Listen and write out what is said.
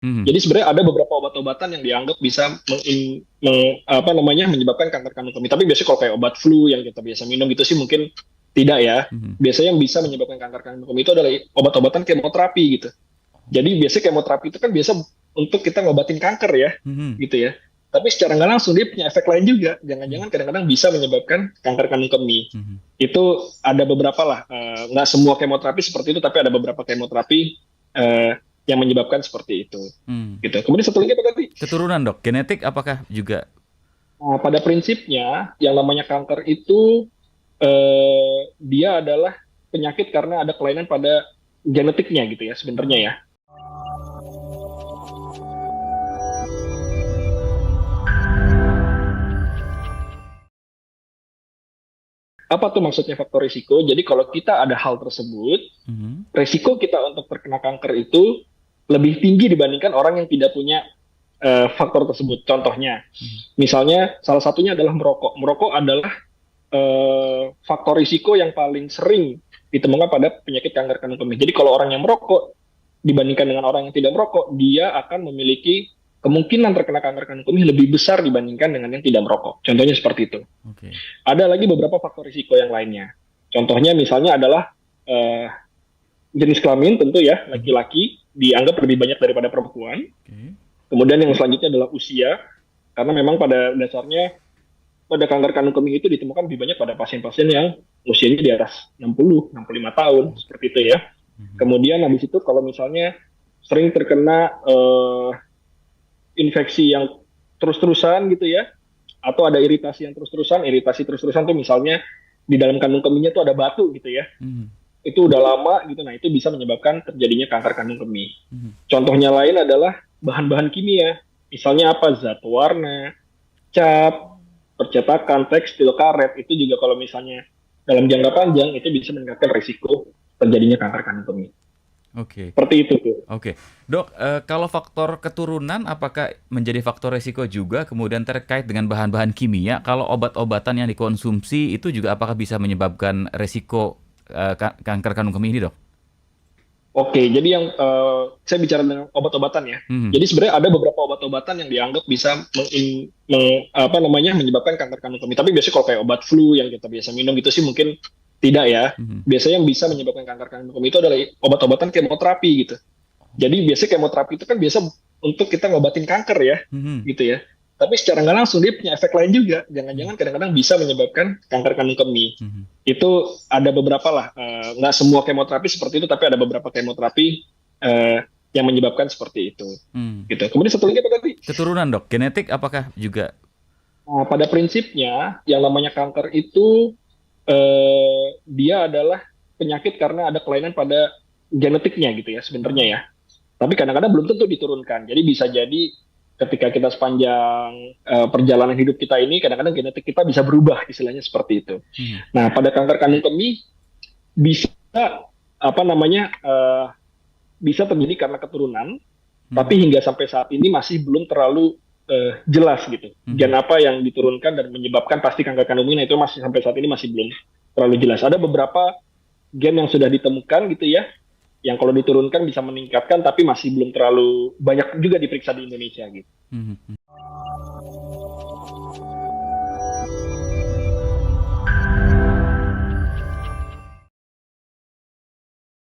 Mhm. Jadi sebenarnya ada beberapa obat-obatan yang dianggap bisa menyebabkan kanker kandung kemih. Tapi biasanya kalau kayak obat flu yang kita biasa minum gitu sih mungkin tidak ya. Mhm. Biasanya yang bisa menyebabkan kanker kandung kemih itu adalah obat-obatan kemoterapi gitu. Jadi biasanya kemoterapi itu kan biasa untuk kita ngobatin kanker ya, Mhm. gitu ya. Tapi secara nggak langsung dia punya efek lain juga. Mhm. Jangan-jangan kadang-kadang bisa menyebabkan kanker kandung kemih. Mhm. Itu ada beberapa lah. Nggak semua kemoterapi seperti itu, tapi ada beberapa kemoterapi eh, yang menyebabkan seperti itu. Mmm. Gitu. Kemudian satu lagi apa tadi? Keturunan, Dok? Genetik apakah juga? Nah, pada prinsipnya yang namanya kanker itu dia adalah penyakit karena ada kelainan pada genetiknya gitu ya sebenarnya Oh. ya. Apa tuh maksudnya faktor risiko? Jadi kalau kita ada hal tersebut, Mhm. risiko kita untuk terkena kanker itu lebih tinggi dibandingkan orang yang tidak punya faktor tersebut. Contohnya, Mhm. misalnya salah satunya adalah merokok. Merokok adalah faktor risiko yang paling sering ditemukan pada penyakit kanker kandung kemih. Jadi kalau orang yang merokok dibandingkan dengan orang yang tidak merokok, dia akan memiliki kemungkinan terkena kanker kandung kemih lebih besar dibandingkan dengan yang tidak merokok. Contohnya seperti itu. Oke. Ada lagi beberapa faktor risiko yang lainnya. Contohnya misalnya adalah eh, jenis kelamin tentu ya, Mhm. laki-laki dianggap lebih banyak daripada perempuan. Oke. Kemudian yang selanjutnya adalah usia, karena memang pada dasarnya pada kanker kandung kemih itu ditemukan lebih banyak pada pasien-pasien yang usianya di atas 60, 65 tahun, Oke. seperti itu ya. Mhm. Kemudian habis itu kalau misalnya sering terkena infeksi yang terus-terusan gitu ya, atau ada iritasi yang terus-terusan, iritasi terus-terusan tuh misalnya di dalam kandung kemihnya tuh ada batu gitu ya, Mhm. itu udah lama gitu, nah itu bisa menyebabkan terjadinya kanker kandung kemih. Mhm. Contohnya lain adalah bahan-bahan kimia, misalnya apa, zat warna, cat, percetakan, tekstil, karet, itu juga kalau misalnya dalam jangka panjang itu bisa meningkatkan risiko terjadinya kanker kandung kemih. Oke. Seperti itu tuh. Oke. Dok, kalau faktor keturunan apakah menjadi faktor resiko juga kemudian terkait dengan bahan-bahan kimia? Kalau obat-obatan yang dikonsumsi itu juga apakah bisa menyebabkan resiko, kanker kandung kemih ini, Dok? Oke, jadi yang saya bicara dengan obat-obatan ya. Mhm. Jadi sebenarnya ada beberapa obat-obatan yang dianggap bisa menyebabkan kanker kandung kemih. Tapi biasanya kalau kayak obat flu yang kita biasa minum gitu sih mungkin tidak ya. Mhm. Biasanya yang bisa menyebabkan kanker kandung kemih itu adalah obat-obatan kemoterapi gitu. Jadi biasanya kemoterapi itu kan biasa untuk kita ngobatin kanker ya, Mhm. gitu ya. Tapi secara nggak langsung dia punya efek lain juga. Mhm. Jangan-jangan kadang-kadang bisa menyebabkan kanker kandung kemih. Mhm. Itu ada beberapa lah. Nggak semua kemoterapi seperti itu, tapi ada beberapa kemoterapi eh, yang menyebabkan seperti itu. Mmm. Gitu. Kemudian satu lagi apa tadi? Keturunan, Dok? Genetik apakah juga? Nah, pada prinsipnya yang namanya kanker itu dia adalah penyakit karena ada kelainan pada genetiknya gitu ya sebenarnya Oh. ya. Tapi kadang-kadang belum tentu diturunkan. Jadi bisa jadi ketika kita sepanjang perjalanan hidup kita ini, kadang-kadang genetik kita bisa berubah, istilahnya seperti itu. Mhm. Nah, pada kanker kandung kemih bisa apa namanya bisa terjadi karena keturunan, Mhm. tapi hingga sampai saat ini masih belum terlalu jelas gitu. Gen Mhm. apa yang diturunkan dan menyebabkan pasti kanker kandung kemih, nah itu masih sampai saat ini masih belum terlalu jelas. Ada beberapa gen yang sudah ditemukan gitu ya, yang kalau diturunkan bisa meningkatkan tapi masih belum terlalu banyak juga diperiksa di Indonesia gitu. Mhm.